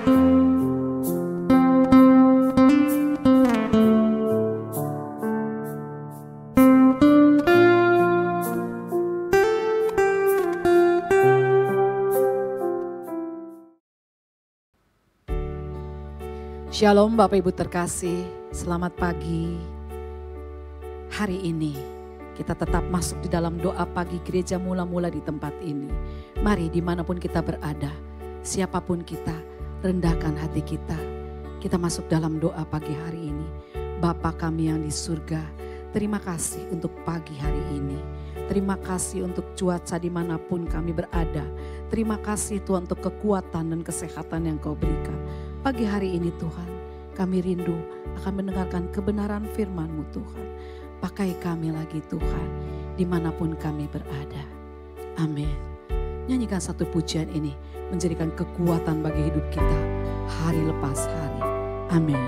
Shalom Bapak Ibu terkasih, selamat pagi. Hari ini kita tetap masuk di dalam doa pagi gereja mula-mula di tempat ini. Mari dimanapun kita berada, siapapun kita, rendahkan hati kita. Kita masuk dalam doa pagi hari ini. Bapa kami yang di surga, terima kasih untuk pagi hari ini. Terima kasih untuk cuaca dimanapun kami berada. Terima kasih Tuhan untuk kekuatan dan kesehatan yang Kau berikan. Pagi hari ini Tuhan, kami rindu akan mendengarkan kebenaran firman-Mu Tuhan. Pakai kami lagi Tuhan, dimanapun kami berada. Amin. Nyanyikan satu pujian ini, menjadikan kekuatan bagi hidup kita hari lepas hari. Amin.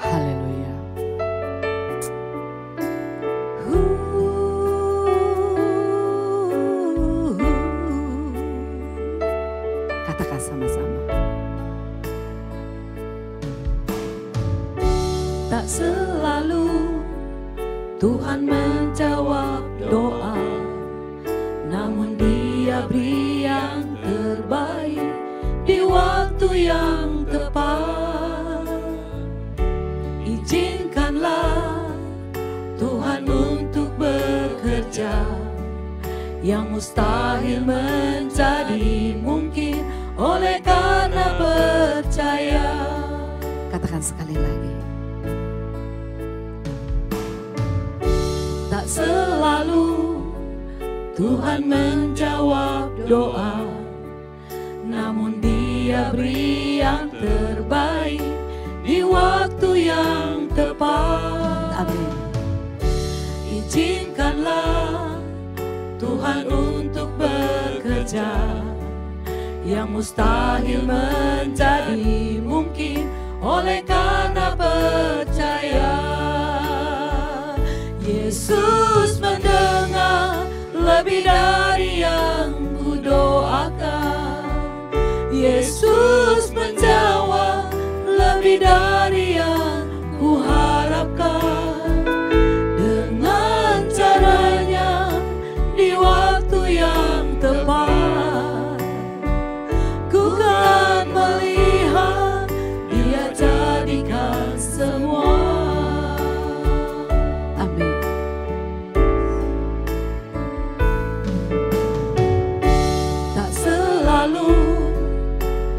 Haleluya. Katakan sama-sama. Tak selalu Tuhan menjawab doa, namun Dia beri yang terbaik di waktu yang tepat. Izinkanlah Tuhan untuk bekerja, yang mustahil menjadi mungkin oleh karena percaya. Katakan sekali lagi. Tak selalu Tuhan menjawab doa, namun Dia beri yang terbaik di waktu yang tepat. Amin. Izinkanlah Tuhan untuk bekerja, yang mustahil menjadi mungkin oleh karena percaya. Yesus mendengar lebih dari yang kudoakan. Yesus menjawab lebih dari yang kuharapkan. Dengan caranya di waktu yang tepat, ku kan melihat Dia jadikan semua.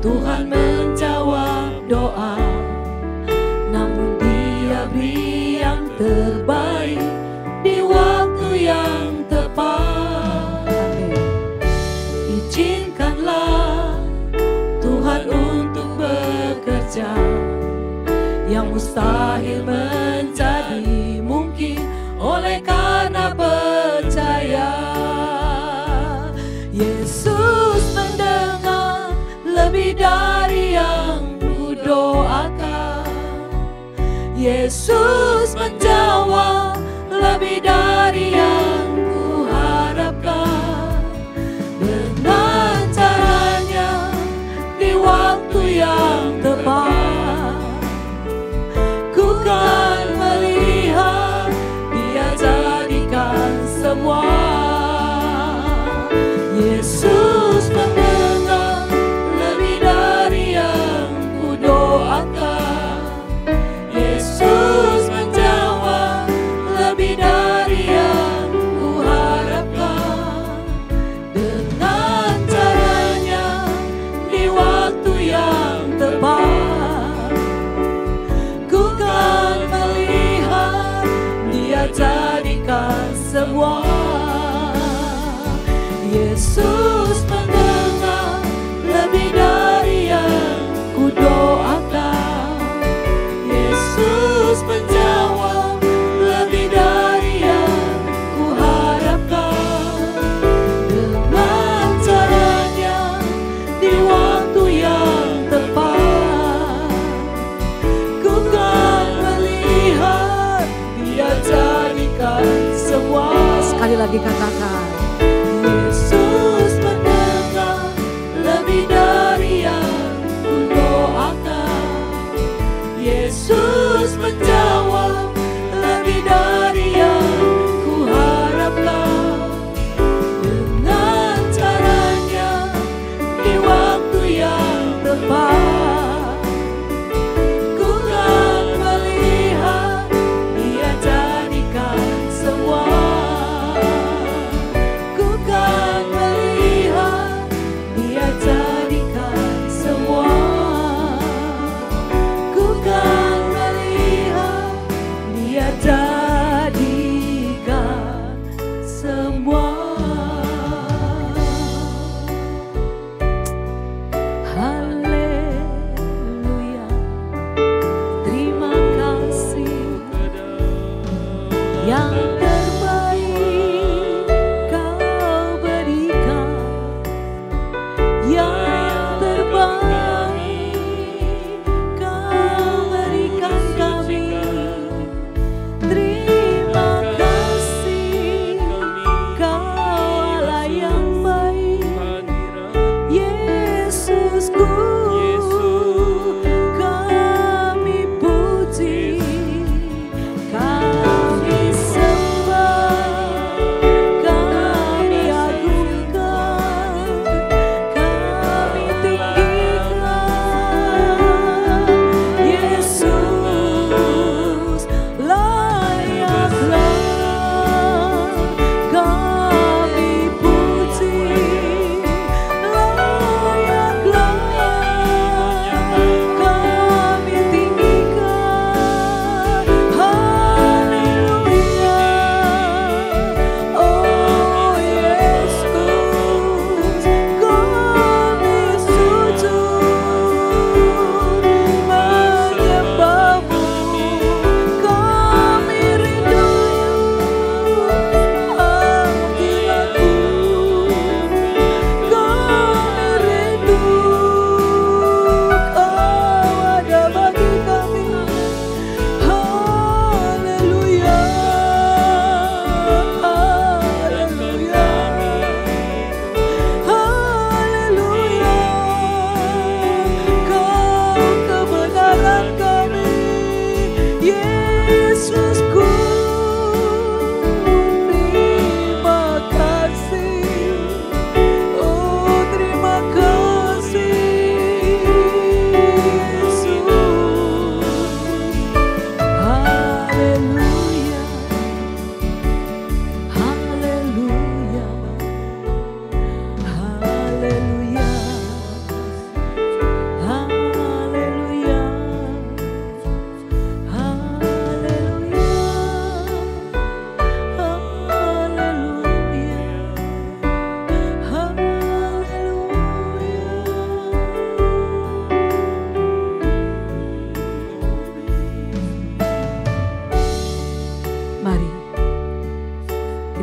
Tuhan menjawab doa, namun Dia beri yang terbaik di waktu yang tepat. Izinkanlah Tuhan untuk bekerja, yang mustahil menjadi mungkin oleh karena percaya. Yesus mendengar lebih dari yang kudoakan. Yesus menjawab lebih dari yang kuharapkan. Dengan caranya di waktu yang tepat, ku kan melihat Dia jadikan semua. Yesus mendengar lebih dari yang kudoakan. Yesus menjawab lebih dari yang kuharapkan. Dengan caranya di waktu yang tepat,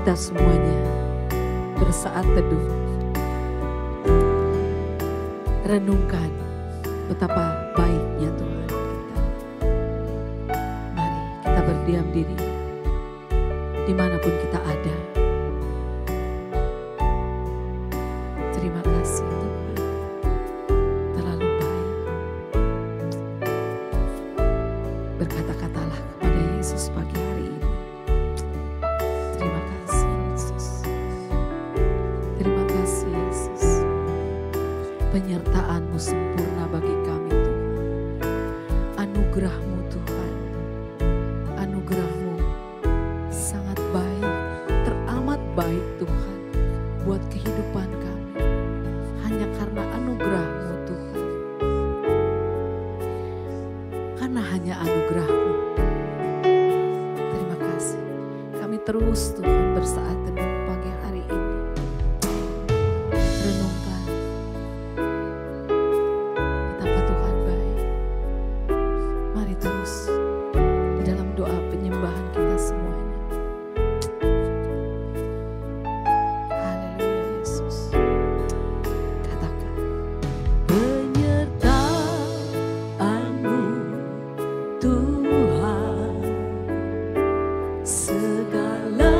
kita semuanya bersaat teduh, renungkan betapa baiknya Tuhan kita. Mari kita berdiam diri dimanapun kita ada. Terima kasih Tuhan, terlalu baik. Berkata-katalah kepada Yesus pagi hari ini. Terima kasih Yesus. Terima kasih Yesus. Penyertaan-Mu sempurna bagi kami Tuhan. Anugerah-Mu Tuhan. Anugerah-Mu sangat baik, teramat baik Tuhan buat kehidupan kami. Hanya karena anugerah-Mu Tuhan. Karena hanya anugerah-Mu. Terima kasih. Kami terus Tuhan bersaat teduh pagi hari ini. Renungkan betapa Tuhan baik. Mari terus di dalam doa penyembahan kita semuanya. Haleluya Yesus. Katakan. Penyertaan-Mu Tuhan, segala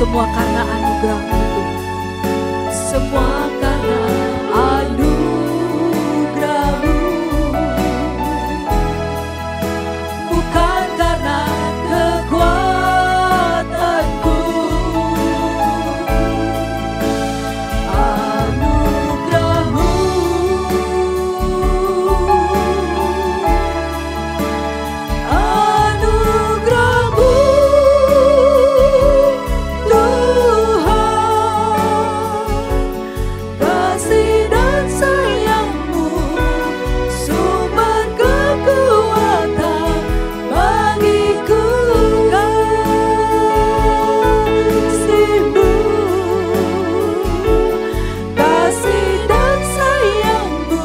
Semua karena anugerah-Mu Tuhan. Semua karena anugerah-Mu, bukan karena kekuatanku. Anugerah-Mu, anugerah-Mu Tuhan, kasih dan sayang-Mu sumber kekuatan bagiku. Kasih-Mu, kasih dan sayang-Mu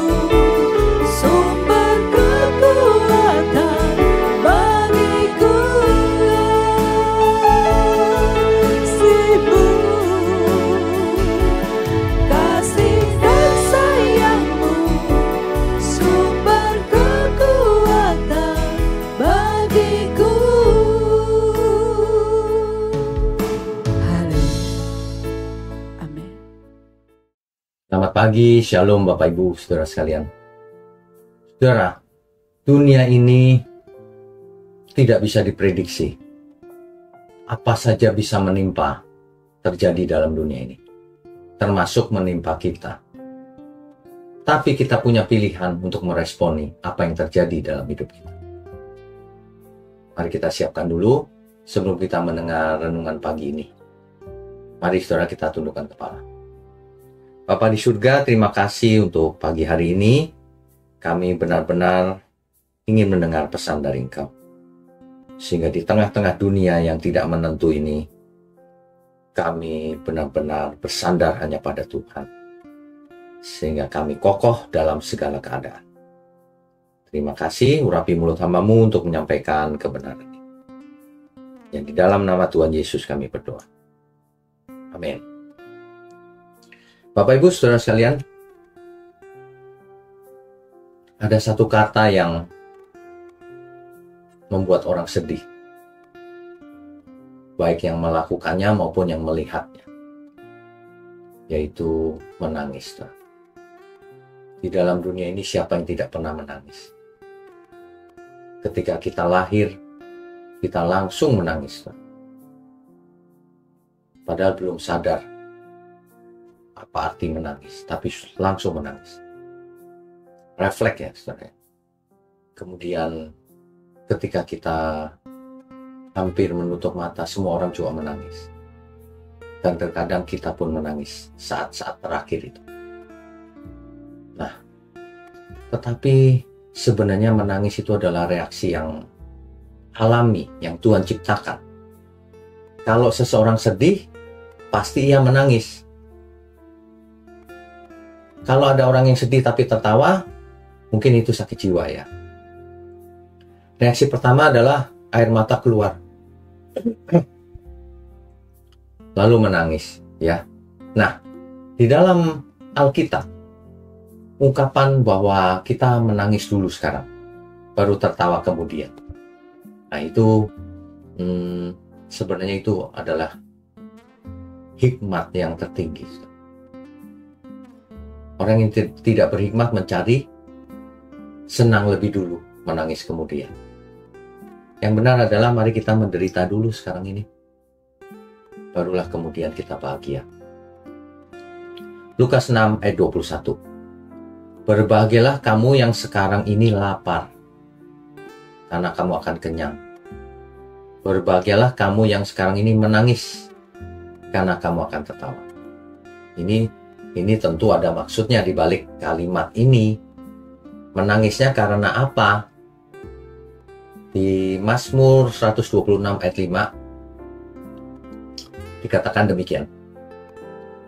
sumber kekuatan bagiku. Kasih-Mu, kasih dan sayang-Mu sumber kekuatan bagiku. Haleluya. Amin. Selamat pagi, Shalom Bapak Ibu, Saudara sekalian. Saudara, dunia ini tidak bisa diprediksi. Apa saja bisa menimpa terjadi dalam dunia ini, termasuk menimpa kita. Tapi kita punya pilihan untuk meresponi apa yang terjadi dalam hidup kita. Mari kita siapkan dulu sebelum kita mendengar renungan pagi ini. Mari saudara kita tundukkan kepala. Bapa di surga, terima kasih untuk pagi hari ini. Kami benar-benar ingin mendengar pesan dari Engkau. Sehingga di tengah-tengah dunia yang tidak menentu ini, kami benar-benar bersandar hanya pada Tuhan. Sehingga kami kokoh dalam segala keadaan. Terima kasih, urapi mulut hamba-Mu untuk menyampaikan kebenaran ini. Yang di dalam nama Tuhan Yesus kami berdoa. Amin. Bapak Ibu Saudara sekalian, ada satu kata yang membuat orang sedih, baik yang melakukannya maupun yang melihatnya, yaitu menangis. Di dalam dunia ini siapa yang tidak pernah menangis? Ketika kita lahir, kita langsung menangis, padahal belum sadar apa arti menangis, tapi langsung menangis. Refleks ya, saudara. Kemudian ketika kita hampir menutup mata, semua orang juga menangis. Dan terkadang kita pun menangis saat-saat terakhir itu. Nah, tetapi sebenarnya menangis itu adalah reaksi yang alami, yang Tuhan ciptakan. Kalau seseorang sedih, pasti ia menangis. Kalau ada orang yang sedih tapi tertawa, mungkin itu sakit jiwa ya. Reaksi pertama adalah air mata keluar. Lalu menangis ya. Nah, di dalam Alkitab, ungkapan bahwa kita menangis dulu sekarang, baru tertawa kemudian. Nah itu sebenarnya itu adalah hikmat yang tertinggi. Orang yang tidak berhikmat mencari senang lebih dulu, menangis kemudian. Yang benar adalah mari kita menderita dulu sekarang ini, barulah kemudian kita bahagia. Lukas 6 ayat 21. Berbahagialah kamu yang sekarang ini lapar, karena kamu akan kenyang. Berbahagialah kamu yang sekarang ini menangis, karena kamu akan tertawa. Ini tentu ada maksudnya di balik kalimat ini. Menangisnya karena apa? Di Mazmur 126 ayat 5 dikatakan demikian.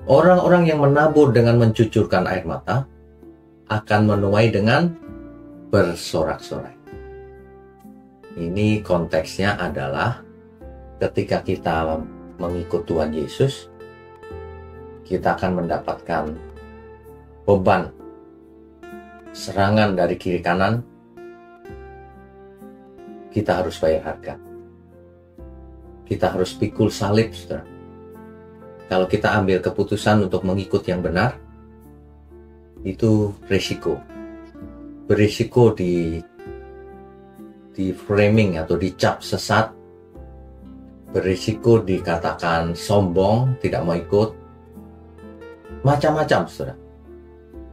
Orang-orang yang menabur dengan mencucurkan air mata akan menuai dengan bersorak-sorai. Ini konteksnya adalah ketika kita mengikut Tuhan Yesus, kita akan mendapatkan beban, serangan dari kiri kanan. Kita harus bayar harga. Kita harus pikul salib, saudara. kalau kita ambil keputusan untuk mengikut yang benar, itu risiko. Berisiko di framing atau dicap sesat, berisiko dikatakan sombong, tidak mau ikut, macam-macam, saudara.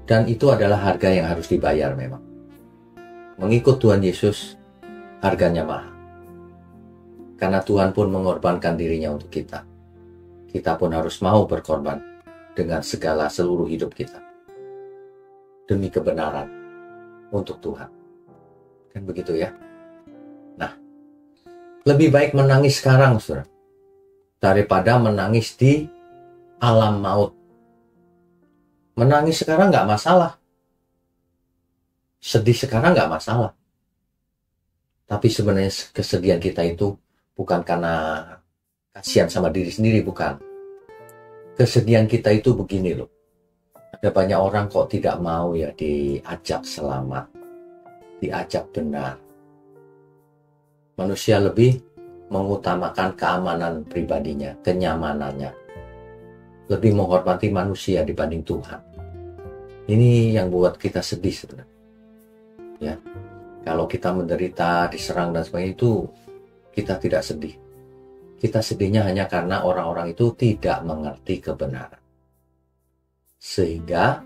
Dan itu adalah harga yang harus dibayar memang. Mengikut Tuhan Yesus, harganya mahal. Karena Tuhan pun mengorbankan dirinya untuk kita. Kita pun harus mau berkorban dengan segala seluruh hidup kita. Demi kebenaran untuk Tuhan. Kan begitu ya? Nah, lebih baik menangis sekarang, saudara, daripada menangis di alam maut. Menangis sekarang nggak masalah. Sedih sekarang nggak masalah. Tapi sebenarnya kesedihan kita itu bukan karena kasihan sama diri sendiri, bukan. Kesedihan kita itu begini loh. Ada banyak orang kok tidak mau ya diajak selamat, diajak benar. Manusia lebih mengutamakan keamanan pribadinya, kenyamanannya. Lebih menghormati manusia dibanding Tuhan. Ini yang buat kita sedih sebenarnya. Ya, kalau kita menderita, diserang dan sebagainya itu kita tidak sedih. Kita sedihnya hanya karena orang-orang itu tidak mengerti kebenaran. Sehingga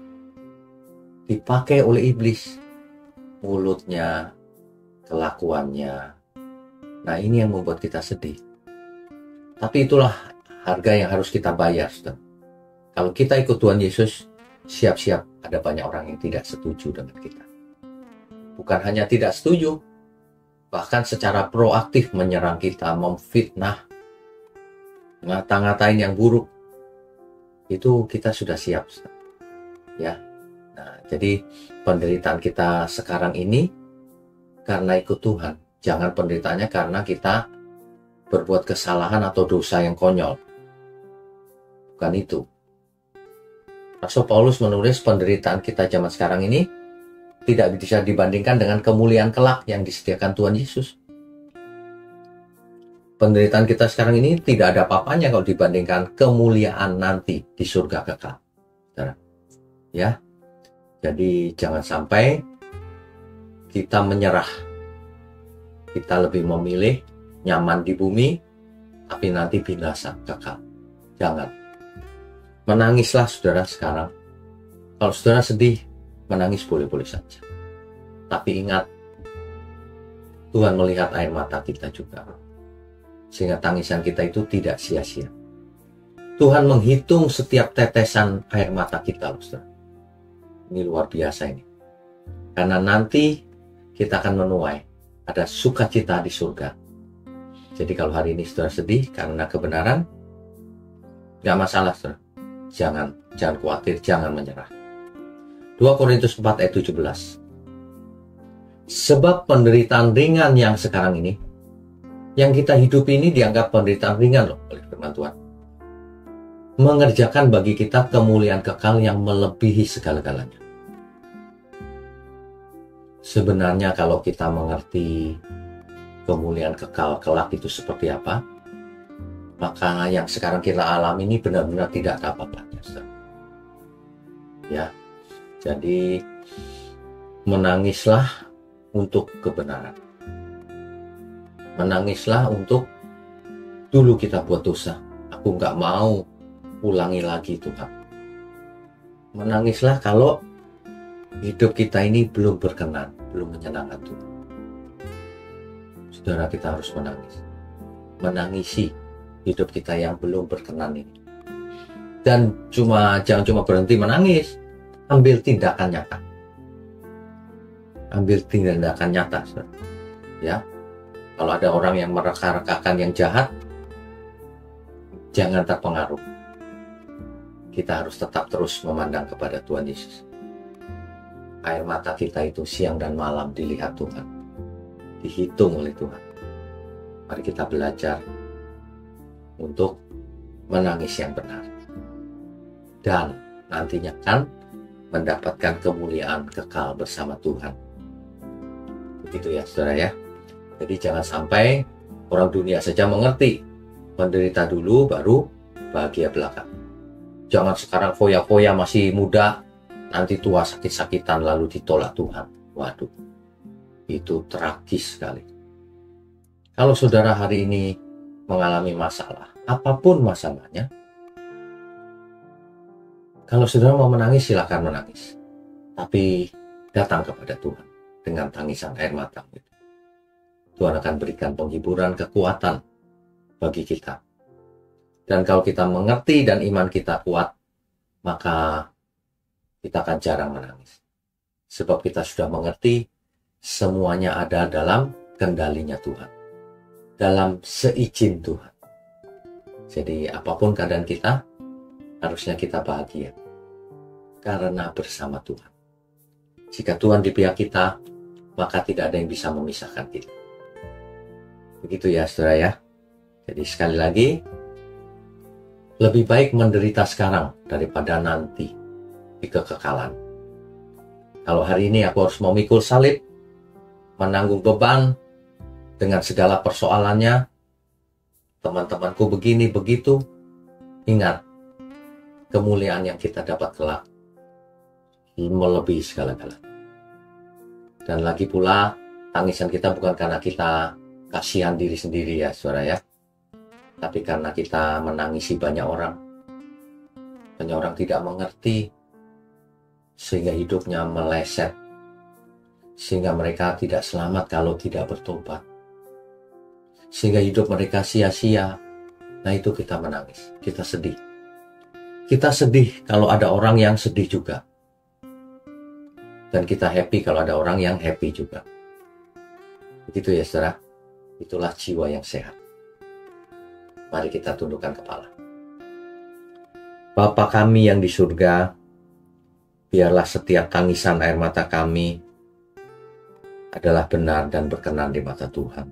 dipakai oleh iblis mulutnya, kelakuannya. Nah, ini yang membuat kita sedih. Tapi itulah harga yang harus kita bayar, saudara. Kalau kita ikut Tuhan Yesus, siap-siap ada banyak orang yang tidak setuju dengan kita. Bukan hanya tidak setuju, bahkan secara proaktif menyerang kita, memfitnah, ngata-ngatain yang buruk. Itu kita sudah siap, ya. Nah, jadi penderitaan kita sekarang ini karena ikut Tuhan. Jangan penderitaannya karena kita berbuat kesalahan atau dosa yang konyol. Bukan itu. Rasul Paulus menulis penderitaan kita zaman sekarang ini tidak bisa dibandingkan dengan kemuliaan kelak yang disediakan Tuhan Yesus. Penderitaan kita sekarang ini tidak ada apa-apanya kalau dibandingkan kemuliaan nanti di surga kekal. Ya, jadi jangan sampai kita menyerah. Kita lebih memilih nyaman di bumi, tapi nanti binasa kekal. Jangan. Menangislah saudara sekarang. Kalau saudara sedih, menangis boleh-boleh saja. Tapi ingat, Tuhan melihat air mata kita juga. Sehingga tangisan kita itu tidak sia-sia. Tuhan menghitung setiap tetesan air mata kita, saudara. Ini luar biasa ini. Karena nanti kita akan menuai. Ada sukacita di surga. Jadi kalau hari ini saudara sedih karena kebenaran, gak masalah, saudara. Jangan khawatir, jangan menyerah. 2 Korintus 4 ayat 17. Sebab penderitaan ringan yang sekarang ini, yang kita hidupi ini dianggap penderitaan ringan loh oleh firman Tuhan. Mengerjakan bagi kita kemuliaan kekal yang melebihi segala-galanya. Sebenarnya kalau kita mengerti kemuliaan kekal kelak itu seperti apa, maka yang sekarang kita alami ini benar-benar tidak ada apa-apanya. Ya, jadi menangislah untuk kebenaran. Menangislah untuk dulu kita buat dosa. Aku nggak mau ulangi lagi Tuhan. Menangislah kalau hidup kita ini belum berkenan, belum menyenangkan Tuhan. Saudara, kita harus menangis. Menangisi hidup kita yang belum berkenan ini. Dan jangan cuma berhenti menangis, ambil tindakan nyata. Ambil tindakan nyata, saudara. Ya. Kalau ada orang yang mereka-rekakan yang jahat, jangan terpengaruh. Kita harus tetap terus memandang kepada Tuhan Yesus. Air mata kita itu siang dan malam dilihat Tuhan. Dihitung oleh Tuhan. Mari kita belajar untuk menangis yang benar. Dan nantinya kan mendapatkan kemuliaan kekal bersama Tuhan. Begitu ya saudara ya. Jadi jangan sampai orang dunia saja mengerti. Menderita dulu baru bahagia belakang. Jangan sekarang foya-foya masih muda, nanti tua sakit-sakitan lalu ditolak Tuhan. Waduh, itu tragis sekali. Kalau saudara hari ini mengalami masalah, apapun masalahnya, kalau saudara mau menangis, silakan menangis. Tapi datang kepada Tuhan dengan tangisan air mata. Tuhan akan berikan penghiburan, kekuatan bagi kita. Dan kalau kita mengerti dan iman kita kuat, maka kita akan jarang menangis. Sebab kita sudah mengerti semuanya ada dalam kendalinya Tuhan. Dalam seizin Tuhan. Jadi apapun keadaan kita, harusnya kita bahagia. Karena bersama Tuhan. Jika Tuhan di pihak kita, maka tidak ada yang bisa memisahkan kita. Begitu ya saudara ya. Jadi sekali lagi, lebih baik menderita sekarang daripada nanti di kekekalan. Kalau hari ini aku harus memikul salib, menanggung beban dengan segala persoalannya, teman-temanku begini begitu, ingat, kemuliaan yang kita dapat kelak melebihi segala-galanya. Dan lagi pula, tangisan kita bukan karena kita kasihan diri sendiri ya saudara ya, tapi karena kita menangisi banyak orang. Banyak orang tidak mengerti, sehingga hidupnya meleset, sehingga mereka tidak selamat kalau tidak bertobat, sehingga hidup mereka sia-sia. Nah itu kita menangis, kita sedih. Kita sedih kalau ada orang yang sedih juga. Dan kita happy kalau ada orang yang happy juga. Begitu ya saudara. Itulah jiwa yang sehat. Mari kita tundukkan kepala. Bapa kami yang di surga, biarlah setiap tangisan air mata kami adalah benar dan berkenan di mata Tuhan.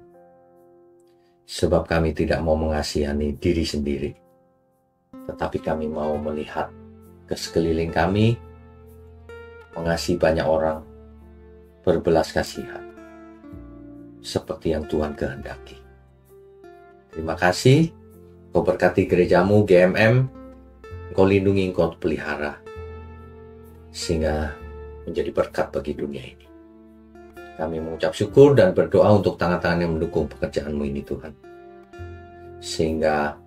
Sebab kami tidak mau mengasihani diri sendiri, tetapi kami mau melihat ke sekeliling kami, mengasihi banyak orang, berbelas kasihan, seperti yang Tuhan kehendaki. Terima kasih, Kau berkati gerejamu GMM, Engkau lindungi, Engkau pelihara, sehingga menjadi berkat bagi dunia ini. Kami mengucap syukur dan berdoa untuk tangan-tangan yang mendukung pekerjaanmu ini Tuhan, sehingga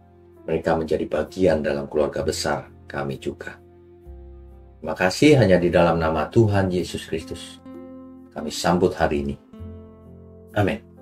mereka menjadi bagian dalam keluarga besar kami juga. Terima kasih, hanya di dalam nama Tuhan Yesus Kristus kami sambut hari ini. Amin.